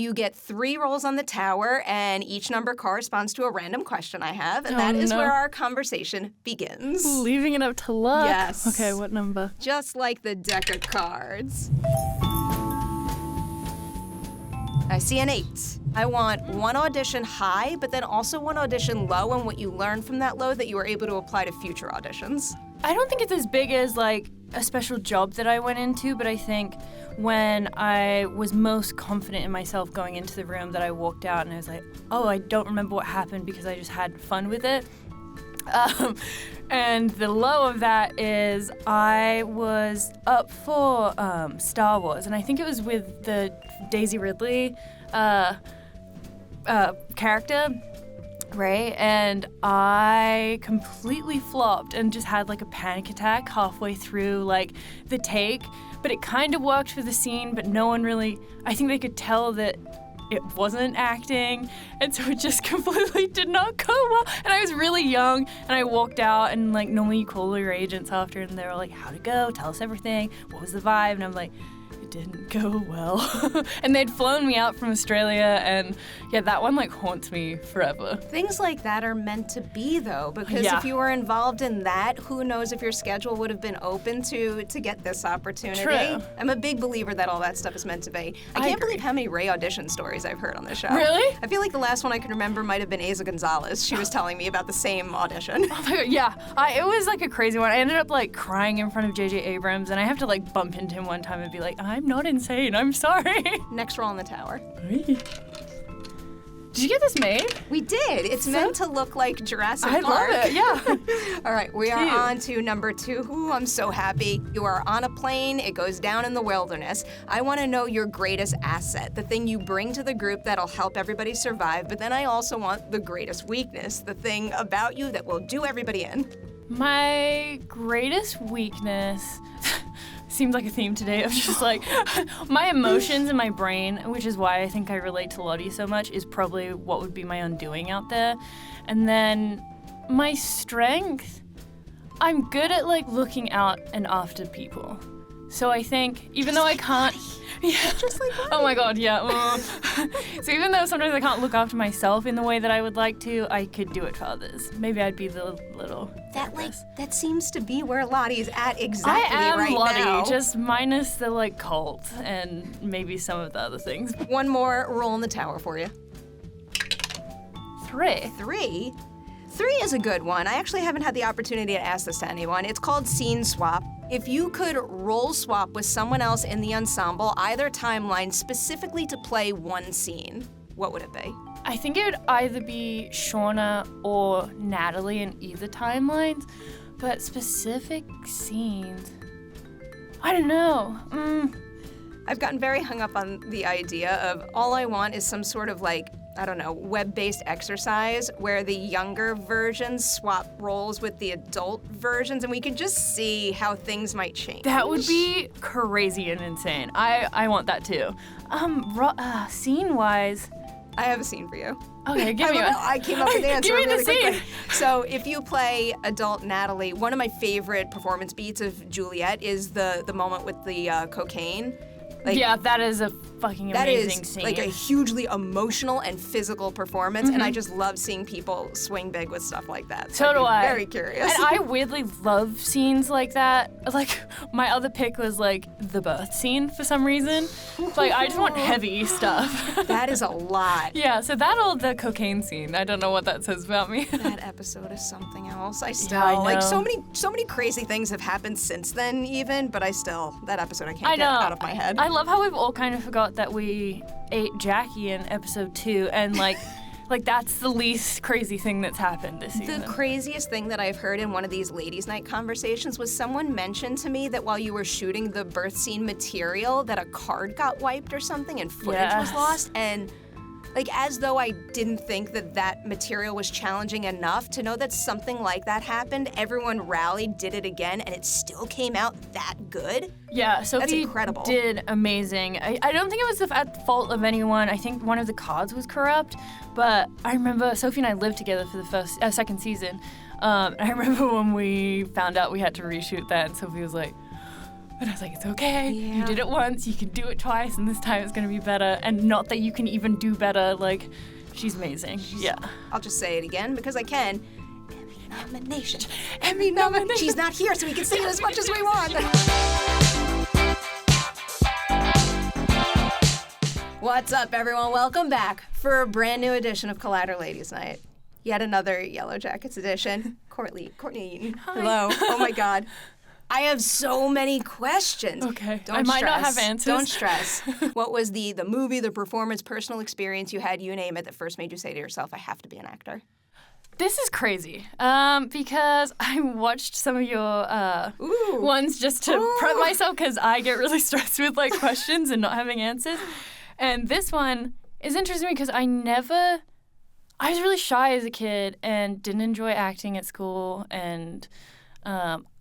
You get 3 rolls on the tower, and each number corresponds to a random question I have, and that is where our conversation begins. Leaving it up to luck. Yes. Okay, what number? Just like the deck of cards. I see an 8. I want 1 audition high, but then also 1 audition low, and what you learned from that low that you were able to apply to future auditions. I don't think it's as big as, like, a special job that I went into, but I think when I was most confident in myself going into the room that I walked out and I was like, oh, I don't remember what happened because I just had fun with it. And the low of that is I was up for Star Wars, and I think it was with the Daisy Ridley character, right? And I completely flopped and just had like a panic attack halfway through like the take, but it kind of worked for the scene, but no one really, I think they could tell that it wasn't acting, and so it just completely did not go well. And I was really young, and I walked out, and like normally you call your agents after, and they were like, how'd it go? Tell us everything. What was the vibe? And I'm like, it didn't go well. And they'd flown me out from Australia, and yeah, that one like haunts me forever. Things like that are meant to be, though, because if you were involved in that, who knows if your schedule would have been open to get this opportunity. True. I'm a big believer that all that stuff is meant to be. I can't believe how many Ray audition stories I've heard on this show. Really? I feel like the last one I can remember might have been Asa Gonzalez. She was telling me about the same audition. Oh my God, yeah. It was like a crazy one. I ended up like crying in front of J.J. Abrams, and I have to like bump into him one time and be like, I'm not insane, I'm sorry. Next roll on the tower. Did you get this made? We did. It's meant to look like Jurassic Park. I love it, yeah. All right, we are on to number 2. Ooh, I'm so happy. You are on a plane. It goes down in the wilderness. I want to know your greatest asset, the thing you bring to the group that'll help everybody survive, but then I also want the greatest weakness, the thing about you that will do everybody in. My greatest weakness seems like a theme today of just like my emotions in my brain, which is why I think I relate to Lottie so much, is probably what would be my undoing out there. And then my strength, I'm good at like looking out and after people. So I think even though I can't, just like Lottie. Oh my God, yeah. So even though sometimes I can't look after myself in the way that I would like to, I could do it for others. Maybe I'd be the little. That seems to be where Lottie's at exactly I am right Lottie, now. just minus the like cult and maybe some of the other things. One more roll in the tower for you. 3. 3? 3 is a good one. I actually haven't had the opportunity to ask this to anyone. It's called scene swap. If you could role swap with someone else in the ensemble, either timeline, specifically to play one scene, what would it be? I think it would either be Shauna or Natalie in either timelines, but specific scenes, I don't know. I've gotten very hung up on the idea of all I want is some sort of like, I don't know, web-based exercise where the younger versions swap roles with the adult versions, and we can just see how things might change. That would be crazy and insane. I want that too. Scene-wise, I have a scene for you. Okay, give me one. I came up with the answer Give me really the quickly. scene. So if you play adult Natalie, one of my favorite performance beats of Juliet is the moment with the cocaine. Like, yeah, that is a fucking amazing scene. That is like a hugely emotional and physical performance, and I just love seeing people swing big with stuff like that. So do I. Very curious. And I weirdly love scenes like that. Like, my other pick was like the birth scene for some reason. Like, I just want heavy stuff. That is a lot. Yeah, so the cocaine scene, I don't know what that says about me. That episode is something else. I still, I know. like, so many crazy things have happened since then even, but that episode I can't get out of my head. I love how we've all kind of forgot that we ate Jackie in episode 2, and like that's the least crazy thing that's happened this season. The craziest thing that I've heard in one of these ladies' night conversations was someone mentioned to me that while you were shooting the birth scene material, that a card got wiped or something and footage was lost, and like, as though I didn't think that material was challenging enough to know that something like that happened, everyone rallied, did it again, and it still came out that good. Yeah, Sophie That's incredible. Did amazing. I don't think it was at fault of anyone. I think one of the cards was corrupt, but I remember Sophie and I lived together for the second season. I remember when we found out we had to reshoot that, and Sophie was like, But I was like, it's okay. Yeah. You did it once. You can do it twice, and this time it's going to be better. And not that you can even do better. Like, she's amazing. Yeah. I'll just say it again because I can. Emmy nomination. Emmy nomination. She's not here, so we can sing it as much as we want. What's up, everyone? Welcome back for a brand new edition of Collider Ladies Night. Yet another Yellowjackets edition. Courtney Eaton. Hi. Hello. Oh my God. I have so many questions. Okay. Don't I might stress. not have answers. Don't stress. What was the movie, the performance, personal experience you had, you name it, that first made you say to yourself, I have to be an actor? This is crazy because I watched some of your ones just to prep myself because I get really stressed with like questions and not having answers. And this one is interesting because I was really shy as a kid and didn't enjoy acting at school, and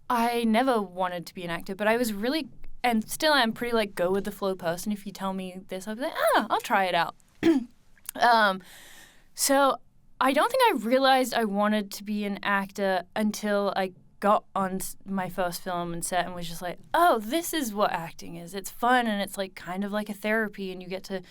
I never wanted to be an actor, but I was really, and still am, pretty like go with the flow person. If you tell me this, I'll be like, I'll try it out. So I don't think I realized I wanted to be an actor until I got on my first film and set and was just like, oh, this is what acting is. It's fun and it's like kind of like a therapy and you get to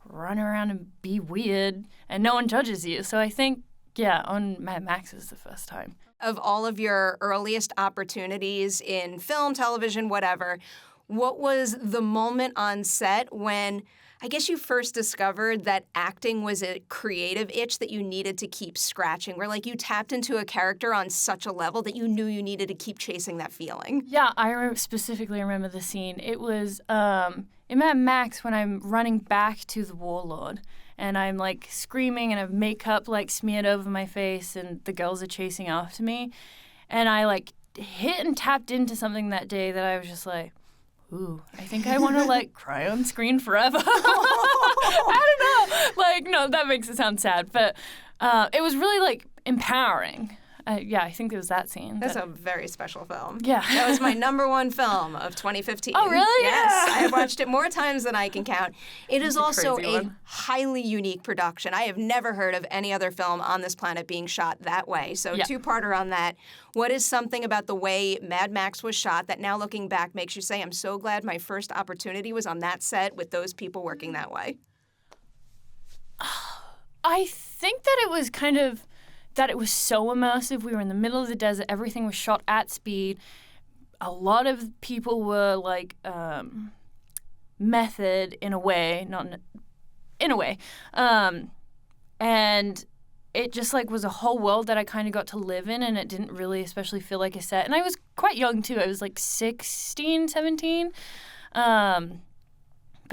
run around and be weird and no one judges you. So I think, yeah, on Mad Max was the first time. Of all of your earliest opportunities in film, television, whatever, what was the moment on set when I guess you first discovered that acting was a creative itch that you needed to keep scratching, where like you tapped into a character on such a level that you knew you needed to keep chasing that feeling? Yeah, I specifically remember the scene. It was in Mad Max when I'm running back to the Warlord and I'm like screaming and I have makeup like smeared over my face and the girls are chasing after me. And I like hit and tapped into something that day that I was just like, ooh, I think I want to like cry on screen forever. I don't know. Like, no, that makes it sound sad, but it was really like empowering. Yeah, I think it was that scene. That's a very special film. Yeah. That was my #1 film of 2015. Oh, really? Yes. Yeah. I have watched it more times than I can count. It is also a highly unique production. I have never heard of any other film on this planet being shot that way. So two-parter on that. What is something about the way Mad Max was shot that now looking back makes you say, I'm so glad my first opportunity was on that set with those people working that way? I think that it was kind of that it was so immersive. We were in the middle of the desert. Everything was shot at speed. A lot of people were like method in a way, and it just like was a whole world that I kind of got to live in, and it didn't really especially feel like a set. And I was quite young too. I was like 16, 17. But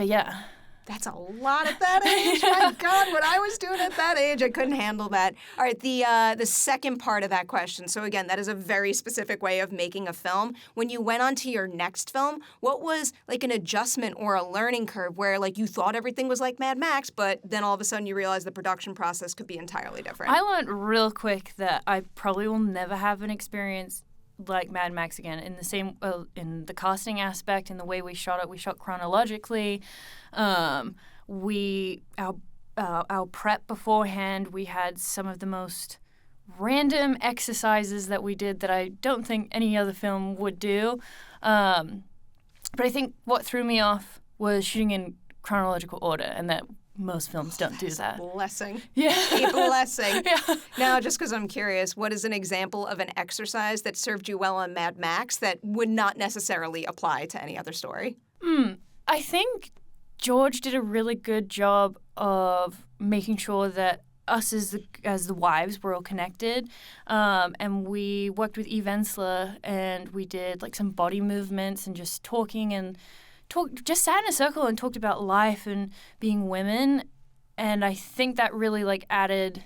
yeah. That's a lot at that age. My God, when I was doing it at that age, I couldn't handle that. All right, the second part of that question. So again, that is a very specific way of making a film. When you went on to your next film, what was like an adjustment or a learning curve where like you thought everything was like Mad Max, but then all of a sudden you realized the production process could be entirely different? I learned real quick that I probably will never have an experience like Mad Max again. In the same, in the casting aspect, in the way we shot it, we shot chronologically. Our prep beforehand, we had some of the most random exercises that we did that I don't think any other film would do. But I think what threw me off was shooting in chronological order, and that most films don't do that. Blessing. Yeah. A blessing. Yeah. Now, just because I'm curious, what is an example of an exercise that served you well on Mad Max that would not necessarily apply to any other story? I think George did a really good job of making sure that us as the wives were all connected. And we worked with Eve Ensler, and we did like some body movements and just talking just sat in a circle and talked about life and being women, and I think that really like added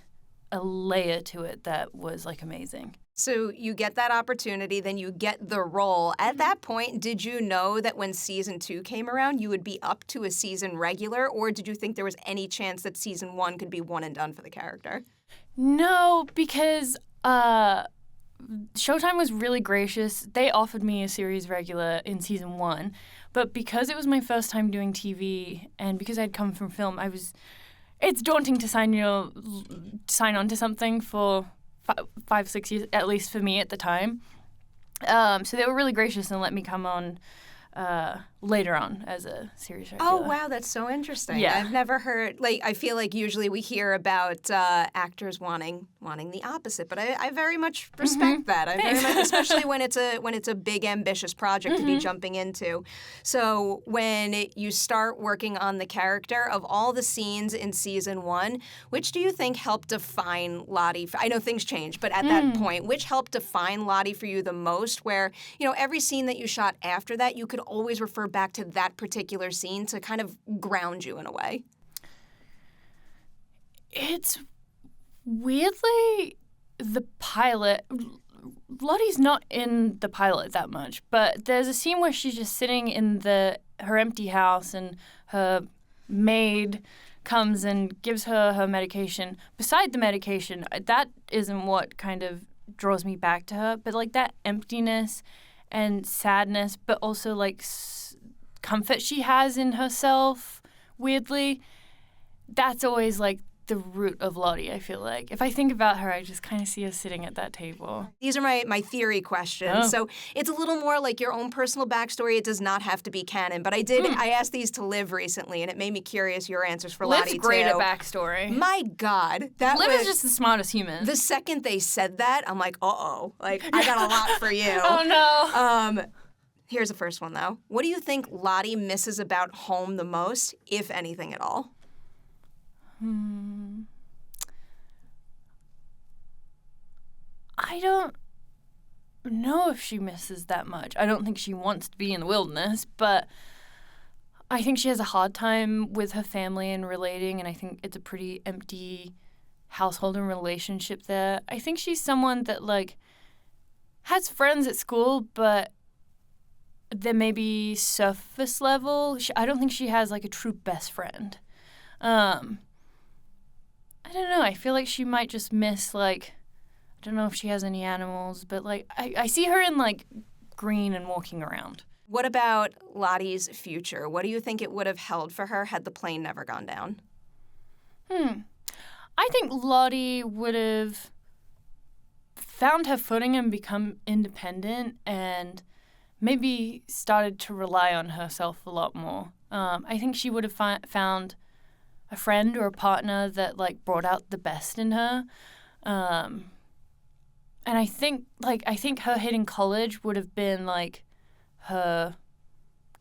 a layer to it that was like amazing. So you get that opportunity, then you get the role. At that point, did you know that when season 2 came around, you would be up to a season regular, or did you think there was any chance that season 1 could be one and done for the character? No, because Showtime was really gracious. They offered me a series regular in season 1, but because it was my first time doing TV and because I'd come from film, it's daunting to sign on to something for 5, 6 years, at least for me at the time. So they were really gracious and let me come on later on as a series regular. Oh, wow, that's so interesting. Yeah. I've never heard, I feel like usually we hear about actors wanting the opposite, but I very much respect that. I very much, especially when it's a big, ambitious project to be jumping into. So when you start working on the character, of all the scenes in season 1, which do you think helped define Lottie? I know things change, but at that point, which helped define Lottie for you the most, where, every scene that you shot after that, you could always refer back to that particular scene to kind of ground you in a way? It's weirdly the pilot. Lottie's not in the pilot that much, but there's a scene where she's just sitting in her empty house and her maid comes and gives her medication. Beside the medication, that isn't what kind of draws me back to her, but that emptiness and sadness, but also comfort she has in herself, weirdly, that's always the root of Lottie, I feel like. If I think about her, I just kind of see her sitting at that table. These are my theory questions. Oh. So it's a little more like your own personal backstory. It does not have to be canon. But I asked these to Liv recently, and it made me curious your answers for Liv's Lottie, great too. at backstory. My God. Liv is just the smartest human. The second they said that, I'm like, uh-oh. I got a lot for you. Oh, no. Here's the first one, though. What do you think Lottie misses about home the most, if anything at all? I don't know if she misses that much. I don't think she wants to be in the wilderness, but I think she has a hard time with her family and relating, and I think it's a pretty empty household and relationship there. I think she's someone that, has friends at school, but they're maybe surface level. I don't think she has, a true best friend. I don't know. I feel like she might just miss, I don't know if she has any animals, but, I see her in, green and walking around. What about Lottie's future? What do you think it would have held for her had the plane never gone down? I think Lottie would have found her footing and become independent and maybe started to rely on herself a lot more. I think she would have found a friend or a partner that brought out the best in her. And I think her hitting college would have been her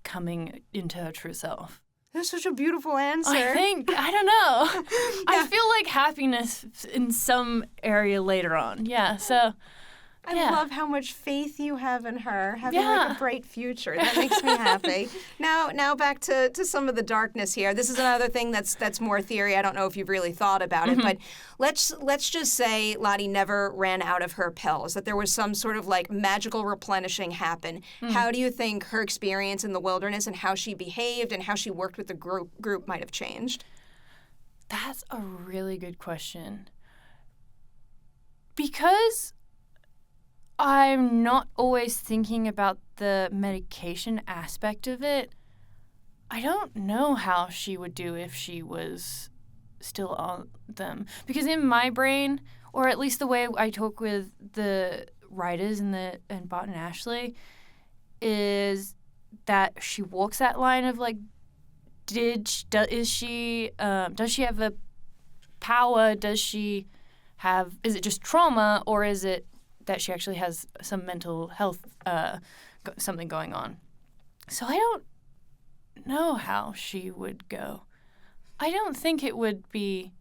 coming into her true self. That's such a beautiful answer. I don't know. I feel like happiness in some area later on. Yeah, so I love how much faith you have in her, having a bright future. That makes me happy. Now back to some of the darkness here. This is another thing that's more theory. I don't know if you've really thought about it, but let's just say Lottie never ran out of her pills, that there was some sort of magical replenishing happen. How do you think her experience in the wilderness and how she behaved and how she worked with the group might have changed? That's a really good question. Because I'm not always thinking about the medication aspect of it. I don't know how she would do if she was still on them. Because in my brain, or at least the way I talk with the writers and Bart and Ashley, is that she walks that line of does she have a power? Is it just trauma, or is it that she actually has some mental health, something going on? So I don't know how she would go. I don't think it would be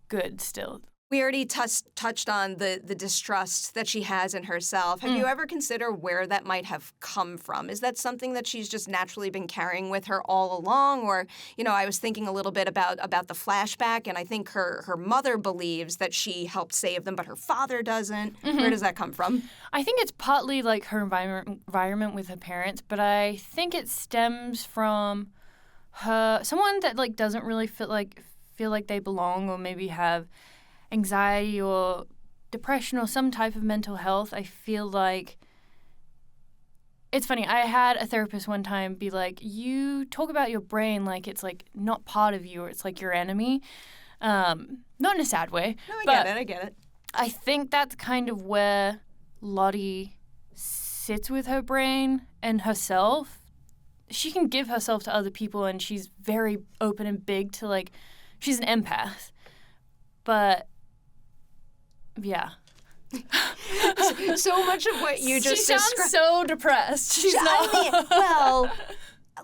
good still. We already touched on the distrust that she has in herself. Have you ever considered where that might have come from? Is that something that she's just naturally been carrying with her all along? Or, I was thinking a little bit about the flashback, and I think her mother believes that she helped save them, but her father doesn't. Where does that come from? I think it's partly her environment with her parents, but I think it stems from someone that doesn't really feel like they belong, or maybe have anxiety or depression or some type of mental health. I feel like it's funny. I had a therapist one time be like, "You talk about your brain like it's not part of you, or it's your enemy." Not in a sad way. No, I get it. I think that's kind of where Lottie sits with her brain and herself. She can give herself to other people, and she's very open and big to, like, she's an empath. But, yeah. So much of what you just described. She sounds so depressed. She's not. I mean, well,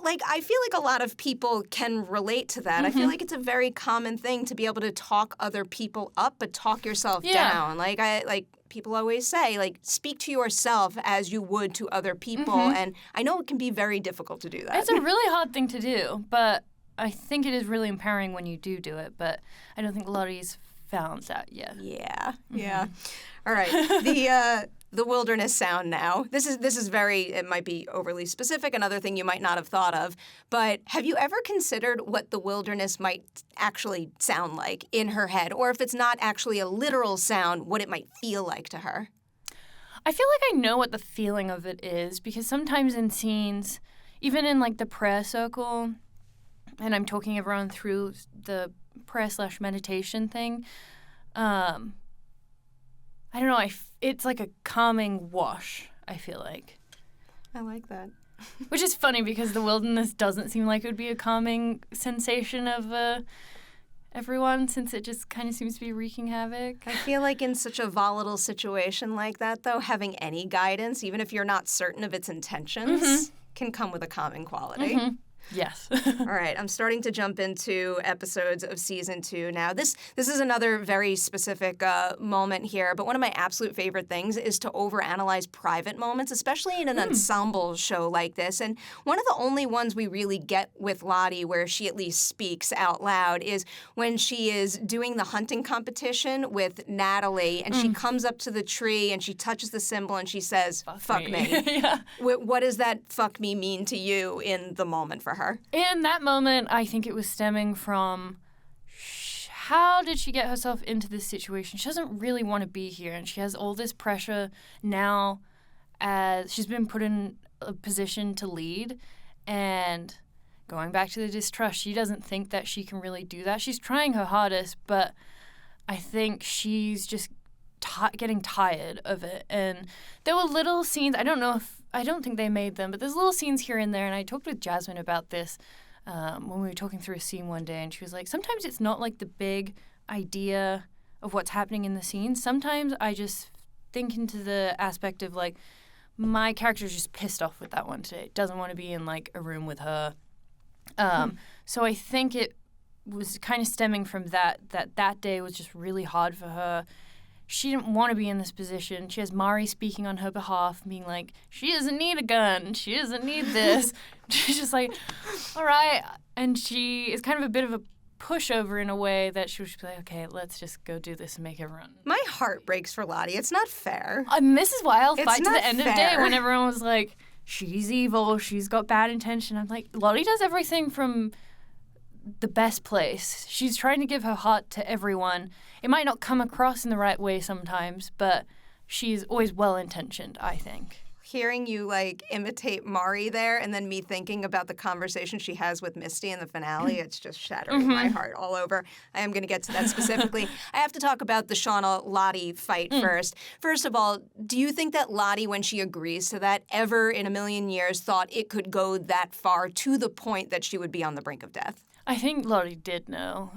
like, I feel like a lot of people can relate to that. I feel like it's a very common thing to be able to talk other people up, but talk yourself down. Like people always say, like, speak to yourself as you would to other people. And I know it can be very difficult to do that. It's a really hard thing to do, but I think it is really empowering when you do it. But I don't think Lottie's found that yet. Yeah. All right. The wilderness sound now. This is very, it might be overly specific, another thing you might not have thought of, but have you ever considered what the wilderness might actually sound like in her head? Or if it's not actually a literal sound, what it might feel like to her? I feel like I know what the feeling of it is, because sometimes in scenes, even in like the prayer circle, and I'm talking everyone through the prayer/meditation thing, I don't know, it's like a calming wash, I feel like. I like that. Which is funny because the wilderness doesn't seem like it would be a calming sensation of everyone, since it just kind of seems to be wreaking havoc. I feel like in such a volatile situation like that, though, having any guidance, even if you're not certain of its intentions, can come with a calming quality. Yes. All right, I'm starting to jump into episodes of season 2 now. This is another very specific moment here, but one of my absolute favorite things is to overanalyze private moments, especially in an ensemble show like this. And one of the only ones we really get with Lottie where she at least speaks out loud is when she is doing the hunting competition with Natalie, and she comes up to the tree and she touches the symbol and she says, fuck me. Yeah. What does that fuck me mean to you in the moment for her? In that moment, I think it was stemming from how did she get herself into this situation? She doesn't really want to be here, and she has all this pressure now as she's been put in a position to lead. And going back to the distrust, she doesn't think that she can really do that. She's trying her hardest, but I think she's just getting tired of it. And there were little scenes, I don't think they made them, but there's little scenes here and there, and I talked with Jasmine about this when we were talking through a scene one day, and she was like, sometimes it's not like the big idea of what's happening in the scene. Sometimes I just think into the aspect of, like, my character's just pissed off with that one today. Doesn't want to be in, like, a room with her. So I think it was kind of stemming from that day was just really hard for her. She didn't want to be in this position. She has Mari speaking on her behalf, being like, she doesn't need a gun. She doesn't need this. She's just like, all right. And she is kind of a bit of a pushover in a way that she would just be like, okay, let's just go do this and make it run. My heart breaks for Lottie. It's not fair. Mrs. Wilde It's fight to not the end of the day fair. when everyone was like, she's evil, she's got bad intention. I'm like, Lottie does everything from the best place. She's trying to give her heart to everyone. It might not come across in the right way sometimes, but she's always well-intentioned, I think. Hearing you, like, imitate Mari there and then me thinking about the conversation she has with Misty in the finale, it's just shattering my heart all over. I am going to get to that specifically. I have to talk about the Shauna-Lottie fight first. First of all, do you think that Lottie, when she agrees to that, ever in a million years thought it could go that far to the point that she would be on the brink of death? I think Lottie did know.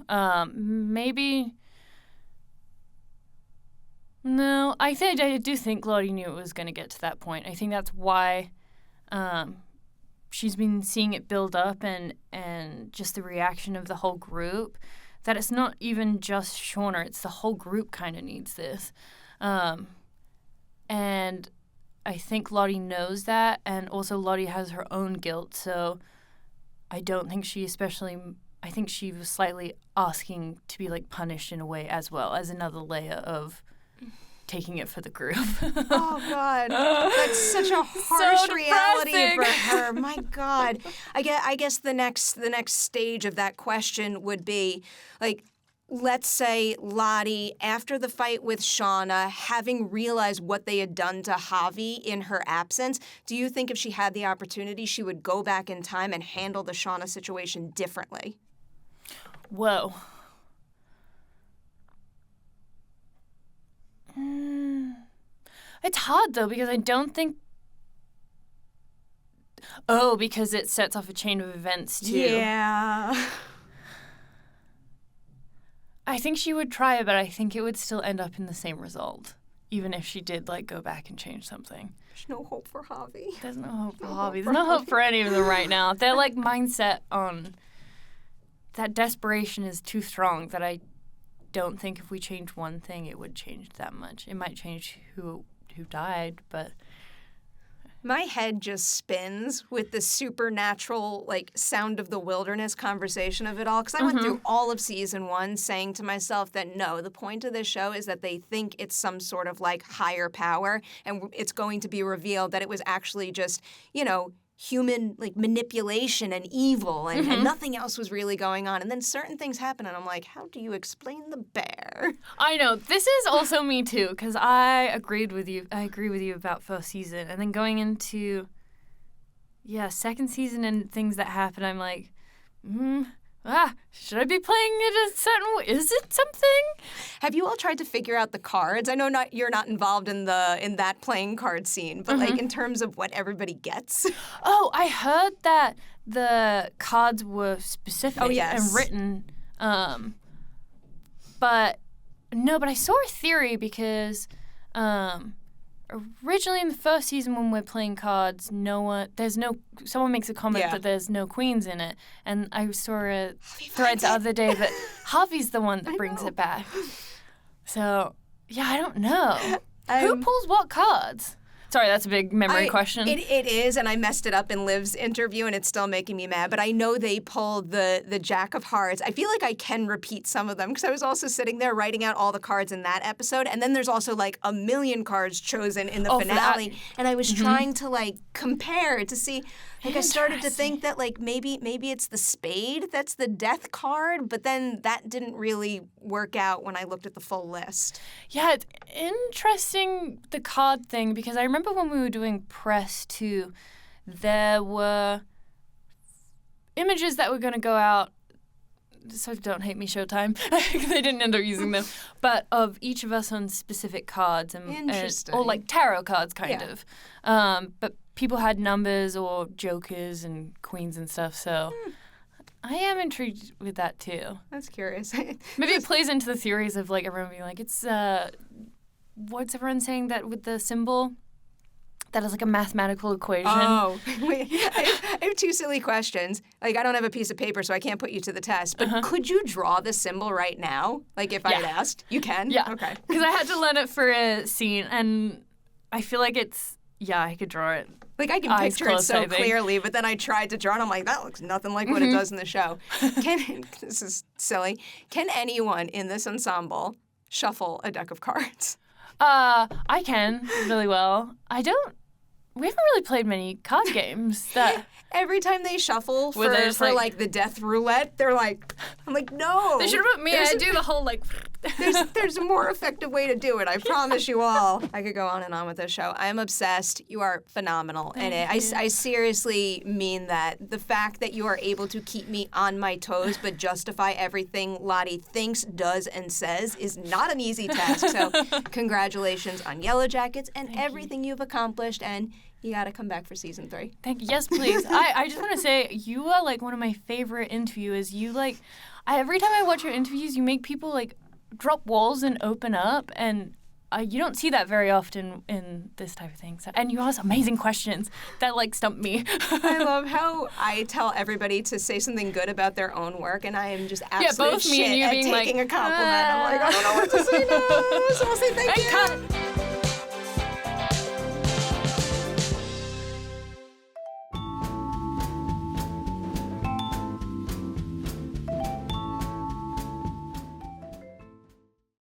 Maybe... No, I do think Lottie knew it was going to get to that point. I think that's why she's been seeing it build up and just the reaction of the whole group, that it's not even just Shauna, it's the whole group kind of needs this. And I think Lottie knows that, and also Lottie has her own guilt, so I don't think I think she was slightly asking to be, like, punished in a way as well, as another layer of taking it for the group. Oh, God. That's such a harsh So reality depressing. for her. My God. I guess the next stage of that question would be, like, let's say Lottie, after the fight with Shauna, having realized what they had done to Javi in her absence, do you think if she had the opportunity, she would go back in time and handle the Shauna situation differently? Whoa. It's hard, though, because I don't think Oh, because it sets off a chain of events, too. Yeah. I think she would try it, but I think it would still end up in the same result, even if she did, like, go back and change something. There's no hope for Javi. There's no hope for Javi. There's no hope for any of them right now. Their, like, mindset on that desperation is too strong that I don't think if we change one thing, it would change that much. It might change who died, but... My head just spins with the supernatural, like, sound of the wilderness conversation of it all. Because I went through all of season 1 saying to myself that, no, the point of this show is that they think it's some sort of, like, higher power. And it's going to be revealed that it was actually just, you know, human, like, manipulation and evil. And nothing else was really going on. And then certain things happen. And I'm like, how do you explain the bear? I know. This is also me, too. Because I agree with you about first season. And then going into, second season and things that happen, I'm like, should I be playing it a certain way? Is it something? Have you all tried to figure out the cards? I know you're not involved in that playing card scene, but like in terms of what everybody gets. Oh, I heard that the cards were specific and written. But I saw a theory because originally in the first season when we're playing cards, someone makes a comment that there's no queens in it. And I saw a thread the other day that Javi's the one that brings it back. So, I don't know. Who pulls what cards? Sorry, that's a big memory question. It is, and I messed it up in Liv's interview, and it's still making me mad. But I know they pulled the Jack of Hearts. I feel like I can repeat some of them because I was also sitting there writing out all the cards in that episode. And then there's also like a million cards chosen in the finale. And I was trying to like compare to see. Like I started to think that like maybe it's the spade that's the death card, but then that didn't really work out when I looked at the full list. Yeah, it's interesting, the card thing, because I remember when we were doing press too, there were images that were going to go out, so don't hate me Showtime, they didn't end up using them, but of each of us on specific cards. Interesting. Or like tarot cards kind of. But people had numbers or jokers and queens and stuff, so I am intrigued with that too. That's curious. Maybe it plays into the theories of like everyone being like, it's what's everyone saying that with the symbol? That is like a mathematical equation. Oh, wait. I have two silly questions. Like, I don't have a piece of paper, so I can't put you to the test. But could you draw the symbol right now? Like, if I had asked? You can? Yeah. Okay. Because I had to learn it for a scene, and I feel like I could draw it. Like, I can picture it so clearly, but then I tried to draw it, and I'm like, that looks nothing like what it does in the show. This is silly. Can anyone in this ensemble shuffle a deck of cards? I can really well. We haven't really played many card games that... Every time they shuffle for like the death roulette, they're like, I'm like, no. They should have put me. I do the whole like... There's a more effective way to do it. I promise you all. I could go on and on with this show. I am obsessed. You are phenomenal in it. I seriously mean that. The fact that you are able to keep me on my toes but justify everything Lottie thinks, does, and says is not an easy task. So congratulations on Yellowjackets and everything you've accomplished, and you got to come back for season 3. Thank you. Yes, please. I just want to say, you are like one of my favorite interviewers. You like, every time I watch your interviews, you make people like drop walls and open up, and you don't see that very often in this type of thing. So, and you ask amazing questions that like stump me. I love how I tell everybody to say something good about their own work, and I am just absolute both me and you at being taking like, a compliment. I'm like, I don't know what to say now, so I'll say thank you. Cut.